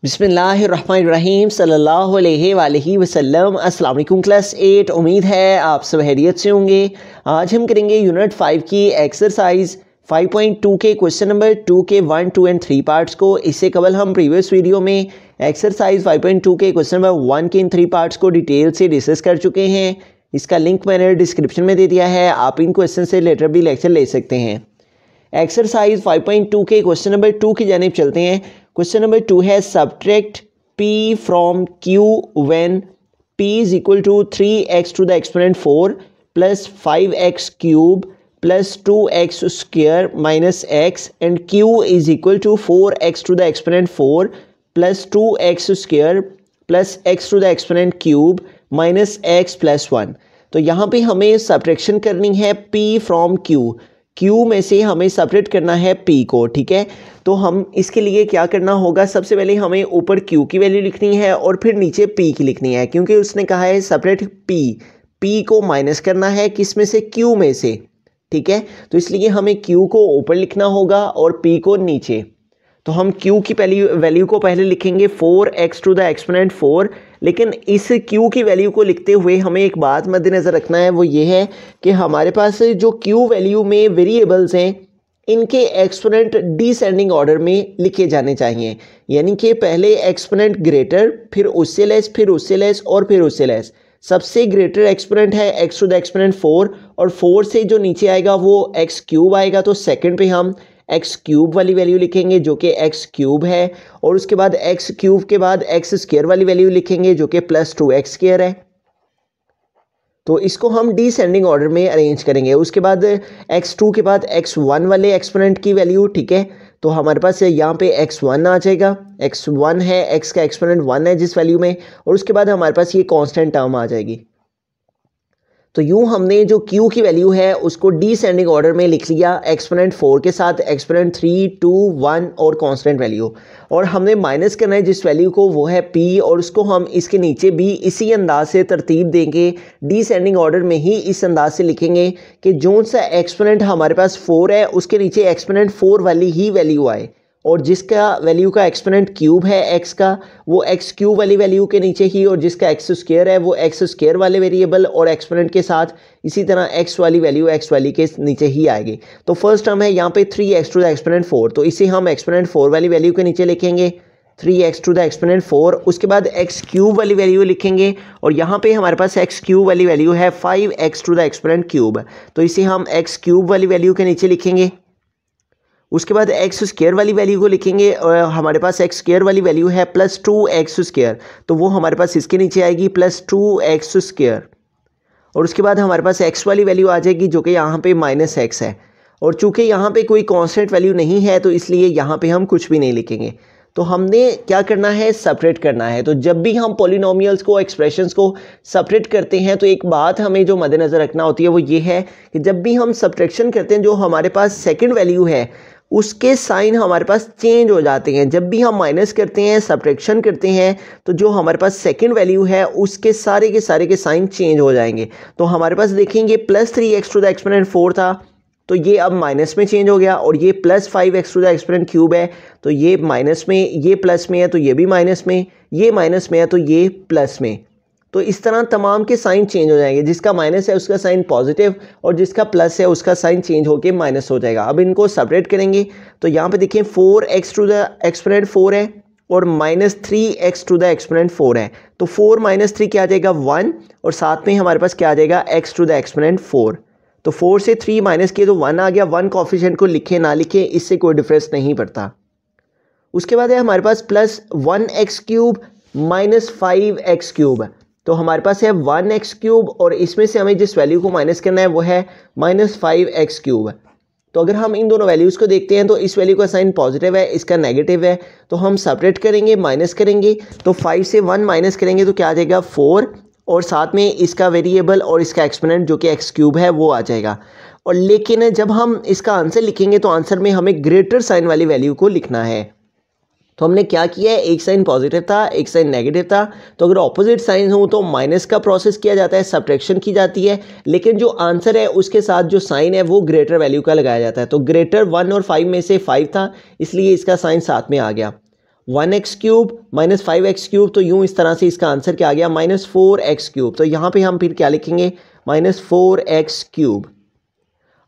बिस्मिल्लाहिर्रहमानिर्रहीम सल्लल्लाहु अलैहि वसल्लम। अस्सलाम वालेकुम क्लास 8। उम्मीद है आप सब खैरियत से होंगे। आज हम करेंगे यूनिट 5 की एक्सरसाइज 5.2 के क्वेश्चन नंबर 2 के 1, 2 एंड 3 पार्ट्स को। इससे कबल हम प्रीवियस वीडियो में एक्सरसाइज 5.2 के क्वेश्चन नंबर 1 के इन 3 पार्ट्स को डिटेल से डिस्कस कर चुके हैं। इसका लिंक मैंने डिस्क्रिप्शन में दे दिया है, आप इन क्वेश्चन से रिलेटेड भी लेक्चर ले सकते हैं। एक्सरसाइज 5.2 के क्वेश्चन नंबर 2 की जानिब चलते हैं। क्वेश्चन नंबर 2 है subtract p from q when p is equal to 3x to the exponent 4 plus 5x cube plus 2x square minus x and q is equal to 4x to the exponent 4 plus 2x square plus x to the exponent cube minus x plus 1। तो यहाँ पे हमें subtraction करनी है p from q में से हमें separate करना है p को, ठीक है। तो हम इसके लिए क्या करना होगा, सबसे पहले हमें ऊपर q की वैल्यू लिखनी है और फिर नीचे p की लिखनी है, क्योंकि उसने कहा है सेपरेट p को माइनस करना है किस में से, q में से, ठीक है। तो इसलिए हमें q को ऊपर लिखना होगा और p को नीचे। तो हम q की वैल्यू को पहले लिखेंगे 4x टू द एक्सपोनेंट 4, लेकिन इस q की वैल्यू को लिखते हुए हमें एक बात मद्देनज़र रखना है, वो ये है कि हमारे पास जो q वैल्यू में वेरिएबल्स हैं इनके एक्सपोनेंट डिसेंडिंग ऑर्डर में लिखे जाने चाहिए, यानी कि पहले एक्सपोनेंट ग्रेटर, फिर उससे लेस, फिर उससे लेस और फिर उससे लेस। सबसे ग्रेटर एक्सपोनेंट है x टू द एक्सपोनेंट 4 और 4 से जो नीचे आएगा वो x क्यूब आएगा। तो सेकंड पे हम x क्यूब वाली वैल्यू लिखेंगे जो कि x क्यूब है, और उसके बाद x क्यूब के बाद x स्क्वायर वाली वैल्यू लिखेंगे जो कि प्लस 2x स्क्वायर है। तो इसको हम डिसेंडिंग ऑर्डर में अरेंज करेंगे। उसके बाद x2 के बाद x1 वाले एक्सपोनेंट की वैल्यू, ठीक है। तो हमारे पास यहाँ पे x1 आ जाएगा, x1 है, x का एक्सपोनेंट 1 है जिस वैल्यू में, और उसके बाद हमारे पास ये कांस्टेंट टर्म आ जाएगी। तो यूँ हमने जो q की वैल्यू है उसको डिसेंडिंग ऑर्डर में लिख लिया, एक्सपोनेंट 4 के साथ एक्सपोनेंट 3, 2, 1 और कांस्टेंट वैल्यू, और हमने माइनस करना है जिस वैल्यू को, वो है p, और उसको हम इसके नीचे भी इसी अंदाज से तरतीब देंगे, डिसेंडिंग ऑर्डर में ही इस अंदाज से लिखेंगे कि जो सा एक्सपोनेंट हमारे पास 4 है उसके नीचे एक्सपोनेंट 4 वाली ही वैल्यू आए, और जिसका वैल्यू का एक्सपोनेंट क्यूब है x का, वो x क्यूब वाली वैल्यू के नीचे ही, और जिसका x स्क्वायर है वो x स्क्वायर वाले वेरिएबल और एक्सपोनेंट के साथ इसी तरह x वाली वैल्यू x वाली के नीचे ही आएगी। तो फर्स्ट टर्म है यहाँ पे 3x टू द एक्सपोनेंट 4, तो इसे हम एक्सपोनेंट 4 वाली वैल्यू के नीचे लिखेंगे 3x टू द एक्सपोनेंट 4। उसके बाद x क्यूब वाली वैल्यू लिखेंगे, और यहाँ पे हमारे पास x क्यूब वाली वैल्यू है 5x to the exponent cube, तो इसे हम x क्यूब वाली वैल्यू के नीचे लिखेंगे। उसके बाद x स्क्वायर वाली वैल्यू को लिखेंगे, और हमारे पास x स्क्वायर वाली वैल्यू है प्लस 2x स्क्वायर, तो वो हमारे पास इसके नीचे आएगी प्लस 2x स्क्वायर। और उसके बाद हमारे पास x वाली वैल्यू आ जाएगी जो कि यहाँ पे माइनस x है, और चूंकि यहाँ पे कोई कांस्टेंट वैल्यू नहीं है तो इसलिए यहाँ पे हम कुछ भी नहीं लिखेंगे। तो हमने क्या करना है, सेपरेट करना है। तो जब भी हम पॉलिनोमियल्स को, एक्सप्रेशंस को सेपरेट करते हैं तो एक बात हमें जो मद्देनज़र रखना होती है वो ये है कि जब भी हम सब्ट्रैक्शन करते हैं जो हमारे पास सेकंड वैल्यू है उसके साइन हमारे पास चेंज हो जाते हैं। जब भी हम माइनस करते हैं, सब्ट्रैक्शन करते हैं, तो जो हमारे पास सेकंड वैल्यू है उसके सारे के साइन चेंज हो जाएंगे। तो हमारे पास देखेंगे plus 3x to the exponent 4 था, तो ये अब माइनस में चेंज हो गया, और ये plus 5x to the exponent cube है, तो ये माइनस में, ये प्लस में है तो ये भी माइनस में, ये माइनस में है तो ये प्लस में। तो इस तरह तमाम के साइन चेंज हो जाएंगे, जिसका माइनस है उसका साइन पॉजिटिव और जिसका प्लस है उसका साइन चेंज होकर माइनस हो जाएगा। अब इनको सेपरेट करेंगे, तो यहाँ पे देखिए 4x टू द एक्सपोनेंट 4 है और minus 3x to the exponent 4 है, तो 4 माइनस 3 क्या आ जाएगा 1, और साथ में हमारे पास क्या आ जाएगा x टू द एक्सपोनेंट 4। तो 4 से 3 माइनस किए तो 1 आ गया। 1 कोफिशिएंट को लिखे ना लिखे इससे कोई डिफरेंस नहीं पड़ता। उसके बाद है हमारे पास plus 1x cube minus 5x cube, तो हमारे पास है 1x क्यूब, और इसमें से हमें जिस वैल्यू को माइनस करना है वो है माइनस 5x क्यूब। तो अगर हम इन दोनों वैल्यूज़ को देखते हैं तो इस वैल्यू का साइन पॉजिटिव है, इसका नेगेटिव है, तो हम सेपरेट करेंगे, माइनस करेंगे, तो 5 से 1 माइनस करेंगे तो क्या आ जाएगा 4, और साथ में इसका वेरिएबल और इसका एक्सपोनेंट जो कि x क्यूब है वो आ जाएगा। और लेकिन जब हम इसका आंसर लिखेंगे तो आंसर में हमें ग्रेटर साइन वाली वैल्यू को लिखना है। तो हमने क्या किया है, एक साइन पॉजिटिव था, एक साइन नेगेटिव था, तो अगर ऑपोजिट साइन हो तो माइनस का प्रोसेस किया जाता है, सब्ट्रैक्शन की जाती है, लेकिन जो आंसर है उसके साथ जो साइन है वो ग्रेटर वैल्यू का लगाया जाता है। तो ग्रेटर 1 और 5 में से 5 था, इसलिए इसका साइन साथ में आ गया। 1x³ माइनस 5x³, तो यूँ इस तरह से इसका आंसर क्या आ गया -4x³। तो यहाँ पे हम फिर क्या लिखेंगे -4x³।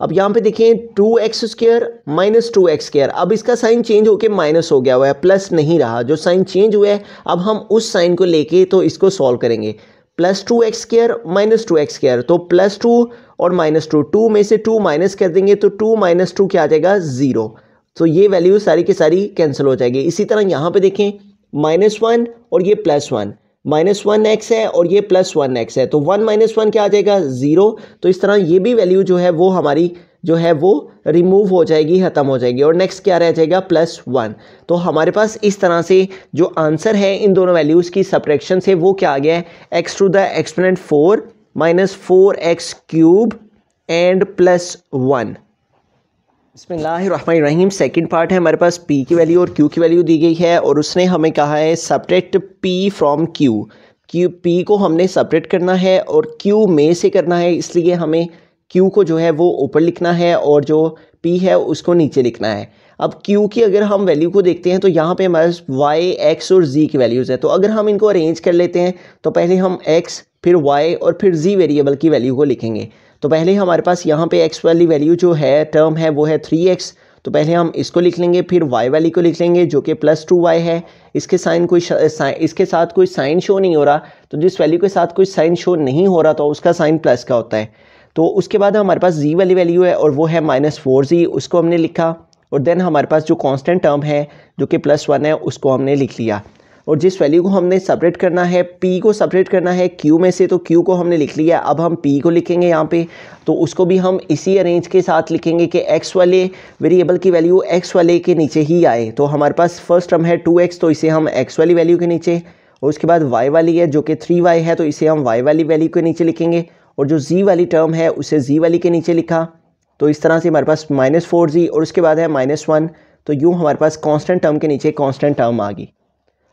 अब यहाँ पे देखें 2x² माइनस 2x², अब इसका साइन चेंज होके माइनस हो गया हुआ है, प्लस नहीं रहा, जो साइन चेंज हुआ है अब हम उस साइन को लेके तो इसको सॉल्व करेंगे। +2x² माइनस 2x², तो +2 और -2, 2 में से 2 माइनस कर देंगे तो 2 - 2 क्या आ जाएगा 0। तो ये वैल्यू सारी की सारी कैंसिल हो जाएगी। इसी तरह यहाँ पे देखें -1 और ये +1, -1x है और ये +1x है, तो 1 - 1 क्या आ जाएगा 0। तो इस तरह ये भी वैल्यू जो है वो हमारी जो है वो रिमूव हो जाएगी, ख़त्म हो जाएगी, और नेक्स्ट क्या रह जाएगा +1। तो हमारे पास इस तरह से जो आंसर है इन दोनों वैल्यूज़ की सब्ट्रैक्शन से वो क्या आ गया है x⁴ माइनस 4x³ एंड +1। बिस्मिल्लाहिर्रहमानिर्रहीम। सेकंड पार्ट है हमारे पास p की वैल्यू और q की वैल्यू दी गई है और उसने हमें कहा है subtract p from q। p को हमने सब्ट्रैक्ट करना है और q में से करना है, इसलिए हमें q को जो है वो ऊपर लिखना है और जो p है उसको नीचे लिखना है। अब q की अगर हम वैल्यू को देखते हैं तो यहाँ पे हमारे पास y, x और z की वैल्यूज़ है, तो अगर हम इनको अरेंज कर लेते हैं तो पहले हम x फिर y और फिर z वेरिएबल की वैल्यू को लिखेंगे। तो पहले हमारे पास यहाँ पे x वाली वैल्यू जो है टर्म है वो है 3x, तो पहले हम इसको लिख लेंगे, फिर y वाली को लिख लेंगे जो कि +2y है। इसके साथ कोई साइन शो नहीं हो रहा, तो जिस वैल्यू के साथ कोई साइन शो नहीं हो रहा तो उसका साइन प्लस का होता है। तो उसके बाद हमारे पास z वाली वैल्यू है और वो है -4z, उसको हमने लिखा, और देन हमारे पास जो कांस्टेंट टर्म है जो कि +1 है उसको हमने लिख लिया। और जिस वैल्यू को हमने सेपरेट करना है, p को सेपरेट करना है q में से, तो q को हमने लिख लिया। अब हम p को लिखेंगे यहाँ पे, तो उसको भी हम इसी अरेंज के साथ लिखेंगे कि x वाले वेरिएबल की वैल्यू x वाले के नीचे ही आए। तो हमारे पास फर्स्ट टर्म है 2x, तो इसे हम x वाली वैल्यू के नीचे, और उसके बाद y वाली है जो कि 3y है, तो इसे हम y वाली वैल्यू के नीचे लिखेंगे, और जो z वाली टर्म है उसे z वाली के नीचे लिखा। तो इस तरह से हमारे पास -4z और उसके बाद है -1, तो यूँ हमारे पास कांस्टेंट टर्म के नीचे कांस्टेंट टर्म आ गई।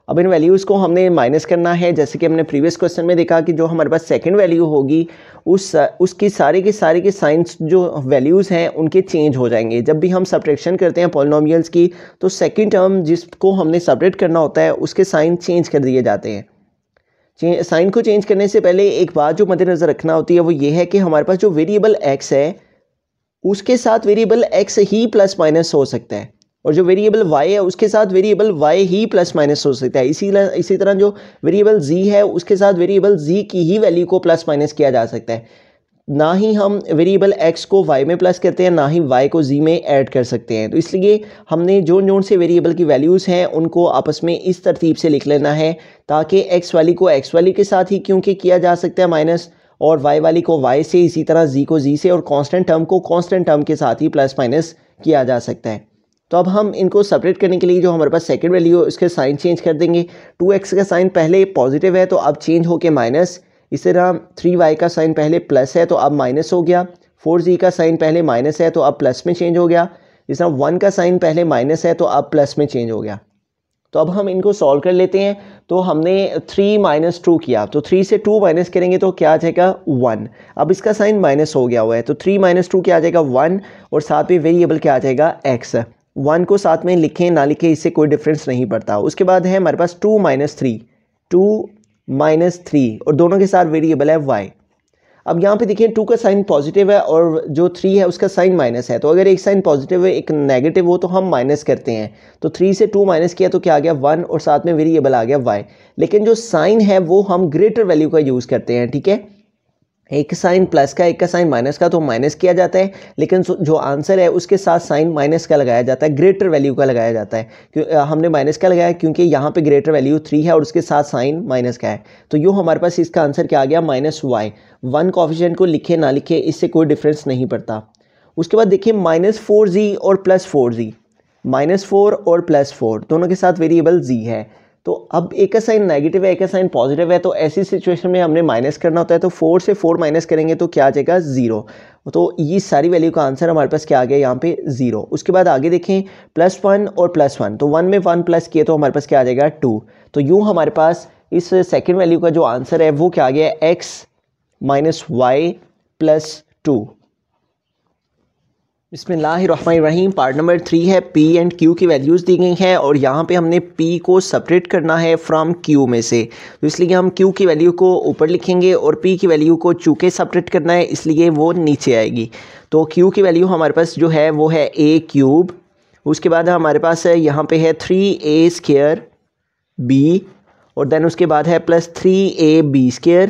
अब इन वैल्यूज़ को हमने माइनस करना है, जैसे कि हमने प्रीवियस क्वेश्चन में देखा कि जो हमारे पास सेकंड वैल्यू होगी उसकी सारे के साइंस जो वैल्यूज़ हैं उनके चेंज हो जाएंगे। जब भी हम सब्ट्रैक्शन करते हैं पॉलिनोमियल्स की तो सेकंड टर्म जिसको हमने सेपरेट करना होता है उसके साइन चेंज कर दिए जाते हैं। साइन को चेंज करने से पहले एक बात जो मद्देनज़र रखना होती है वो ये है कि हमारे पास जो वेरिएबल x है उसके साथ वेरिएबल x ही प्लस माइनस हो सकता है, और जो वेरिएबल y है उसके साथ वेरिएबल y ही प्लस माइनस हो सकता है। इसी तरह जो वेरिएबल z है उसके साथ वेरिएबल z की ही वैल्यू को प्लस माइनस किया जा सकता है। ना ही हम वेरिएबल x को y में प्लस करते हैं, ना ही y को z में ऐड कर सकते हैं। तो इसलिए हमने जोन से वेरिएबल की वैल्यूज़ हैं उनको आपस में इस तरतीब से लिख लेना है ताकि x वाली को x वाली के साथ ही क्योंकि किया जा सकता है माइनस, और y वाली को y से, इसी तरह z को z से, और कांस्टेंट टर्म को कांस्टेंट टर्म के साथ ही प्लस माइनस किया जा सकता है। तो अब हम इनको सेपरेट करने के लिए जो हमारे पास सेकंड वैल्यू है उसके साइन चेंज कर देंगे। 2x का साइन पहले पॉजिटिव है तो अब चेंज होके माइनस, इस तरह 3y का साइन पहले प्लस है तो अब माइनस हो गया, 4z का साइन पहले माइनस है तो अब प्लस में चेंज हो गया, इस तरह 1 का साइन पहले माइनस है तो अब प्लस में चेंज हो गया। तो अब हम इनको सॉल्व कर लेते हैं। तो हमने 3 - 2 किया, तो 3 से 2 माइनस करेंगे तो क्या आ जाएगा 1। अब इसका साइन माइनस हो गया हुआ है तो 3 - 2 क्या आ जाएगा 1, और साथ में वेरिएबल क्या आ जाएगा x। 1 को साथ में लिखें ना लिखें इससे कोई डिफरेंस नहीं पड़ता। उसके बाद है हमारे पास 2 - 3 और दोनों के साथ वेरिएबल है y। अब यहाँ पे देखिए 2 का साइन पॉजिटिव है और जो 3 है उसका साइन माइनस है, तो अगर एक साइन पॉजिटिव है एक नेगेटिव हो तो हम माइनस करते हैं। तो 3 से 2 माइनस किया तो क्या आ गया 1, और साथ में वेरिएबल आ गया y। लेकिन जो साइन है वो हम ग्रेटर वैल्यू का यूज़ करते हैं, ठीक है। एक साइन प्लस का एक का साइन माइनस का तो माइनस किया जाता है, लेकिन जो आंसर है उसके साथ साइन माइनस का लगाया जाता है, ग्रेटर वैल्यू का लगाया जाता है। हमने माइनस का लगाया क्योंकि यहाँ पे ग्रेटर वैल्यू 3 है और उसके साथ साइन माइनस का है, तो यूँ हमारे पास इसका आंसर क्या आ गया -y। 1 कोएफिशिएंट को लिखे ना लिखे इससे कोई डिफरेंस नहीं पड़ता। उसके बाद देखिए -4z और +4z, -4 और +4 दोनों के साथ वेरिएबल z है। तो अब एक का साइन नेगेटिव है एक का साइन पॉजिटिव है, तो ऐसी सिचुएशन में हमने माइनस करना होता है, तो 4 से 4 माइनस करेंगे तो क्या आ जाएगा 0। तो ये सारी वैल्यू का आंसर हमारे पास क्या आ गया यहाँ पे 0। उसके बाद आगे देखें +1 और +1, तो 1 में 1 प्लस किए तो हमारे पास क्या आ जाएगा 2। तो यूँ हमारे पास इस सेकेंड वैल्यू का जो आंसर है वो क्या आ गया x - y + 2। बिस्मिल्लाहिर्रहमानिर्रहीम। पार्ट नंबर 3 है। पी एंड क्यू की वैल्यूज़ दी गई हैं और यहाँ पे हमने पी को सेपरेट करना है फ्रॉम क्यू में से, तो इसलिए हम क्यू की वैल्यू को ऊपर लिखेंगे और पी की वैल्यू को चूँकि सेपरेट करना है इसलिए वो नीचे आएगी। तो क्यू की वैल्यू हमारे पास जो है वो है ए क्यूब, उसके बाद हमारे पास है यहाँ पे है 3a² बी और देन उसके बाद है प्लस 3ab²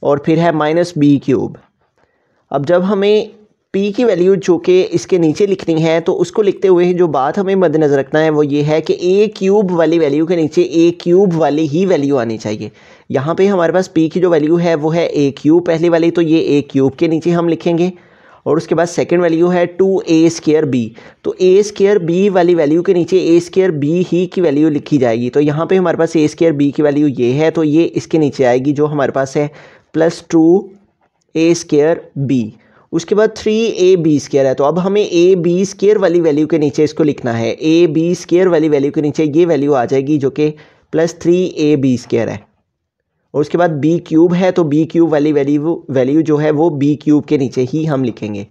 और फिर है माइनस बी क्यूब। अब जब हमें p की वैल्यू जो कि इसके नीचे लिखनी है तो उसको लिखते हुए जो बात हमें मद्देनज़र रखना है वो ये है कि a क्यूब वाली वैल्यू के नीचे a क्यूब वाली ही वैल्यू आनी चाहिए। यहाँ पे हमारे पास p की जो वैल्यू है वो है a क्यूब पहली वाली, तो ये a क्यूब के नीचे हम लिखेंगे और उसके बाद सेकंड वैल्यू है 2a² b, तो a² b वाली वैल्यू के नीचे a² b ही की वैल्यू लिखी जाएगी। तो यहाँ पे हमारे पास a² b की वैल्यू ये है, तो ये इसके नीचे आएगी जो हमारे पास है प्लस 2a² b। उसके बाद 3ab² है, तो अब हमें ab² वाली वैल्यू के नीचे इसको लिखना है। ab² वाली वैल्यू के नीचे ये वैल्यू आ जाएगी जो कि प्लस 3ab² है और उसके बाद b क्यूब है, तो b क्यूब वाली वैल्यू जो है वो b क्यूब के नीचे ही हम लिखेंगे।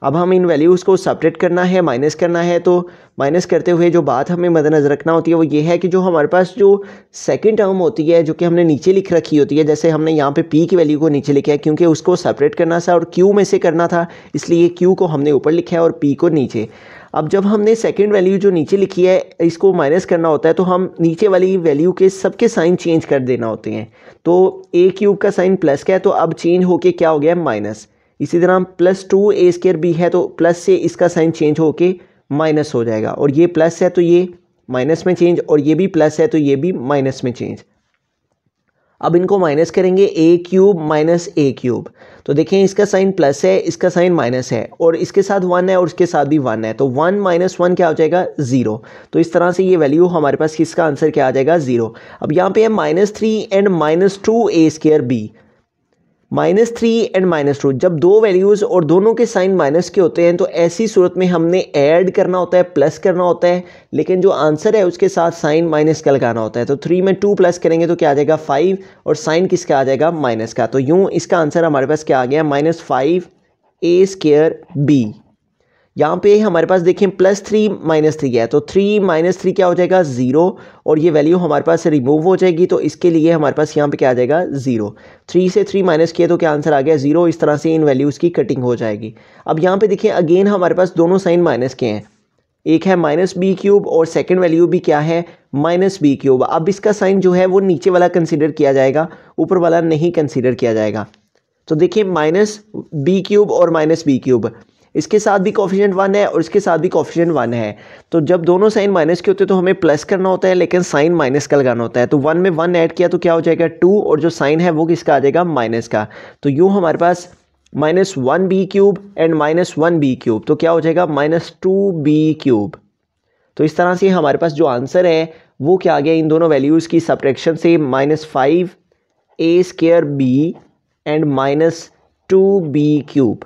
अब हम इन वैल्यूज़ को सेपरेट करना है, माइनस करना है, तो माइनस करते हुए जो बात हमें मद्देनज़र रखना होती है वो ये है कि जो हमारे पास जो सेकंड टर्म होती है जो कि हमने नीचे लिख रखी होती है, जैसे हमने यहाँ पे p की वैल्यू को नीचे लिखा है क्योंकि उसको सेपरेट करना था और q में से करना था, इसलिए q को हमने ऊपर लिखा है और p को नीचे। अब जब हमने सेकंड वैल्यू जो नीचे लिखी है इसको माइनस करना होता है तो हम नीचे वाली वैल्यू के सबके साइन चेंज कर देना होते हैं। तो a क्यूब का साइन प्लस का है तो अब चेंज होके क्या हो गया माइनस। इसी तरह प्लस 2a² b है तो प्लस से इसका साइन चेंज होके माइनस हो जाएगा और ये प्लस है तो ये माइनस में चेंज और ये भी प्लस है तो ये भी माइनस में चेंज। अब इनको माइनस करेंगे a cube minus a cube, तो देखें इसका साइन प्लस है इसका साइन माइनस है और इसके साथ 1 है और इसके साथ भी 1 है, तो 1 माइनस 1 क्या हो जाएगा 0। तो इस तरह से ये वैल्यू हमारे पास इसका आंसर क्या आ जाएगा 0। अब यहाँ पे है -3 एंड -2a² b। -3 एंड -2 जब दो वैल्यूज़ और दोनों के साइन माइनस के होते हैं तो ऐसी सूरत में हमने ऐड करना होता है, प्लस करना होता है, लेकिन जो आंसर है उसके साथ साइन माइनस का लगाना होता है। तो 3 में 2 प्लस करेंगे तो क्या आ जाएगा 5 और साइन किसका आ जाएगा माइनस का। तो यूँ इसका आंसर हमारे पास क्या आ गया -5a² b। यहाँ पे हमारे पास देखें +3 -3 है तो 3 - 3 क्या हो जाएगा 0 और ये वैल्यू हमारे पास से रिमूव हो जाएगी, तो इसके लिए हमारे पास यहाँ पे क्या आ जाएगा 0। 3 से 3 माइनस किया तो क्या आंसर आ गया 0। इस तरह से इन वैल्यूज़ की कटिंग हो जाएगी। अब यहाँ पे देखिए अगेन हमारे पास दोनों साइन माइनस के हैं, एक है -b³ और सेकेंड वैल्यू भी क्या है -b³। अब इसका साइन जो है वो नीचे वाला कंसिडर किया जाएगा, ऊपर वाला नहीं कंसिडर किया जाएगा। तो देखिए -b³ और -b³, इसके साथ भी कोफिशिएंट 1 है और इसके साथ भी कोफिशिएंट 1 है, तो जब दोनों साइन माइनस के होते हैं तो हमें प्लस करना होता है लेकिन साइन माइनस का लगाना होता है। तो 1 में 1 ऐड किया तो क्या हो जाएगा 2 और जो साइन है वो किसका आ जाएगा माइनस का। तो यूँ हमारे पास -1b³ एंड -1b³, तो क्या हो जाएगा -2b³। तो इस तरह से हमारे पास जो आंसर है वो क्या आ गया इन दोनों वैल्यूज़ की सब्ट्रैक्शन से -5a² b एंड -2b³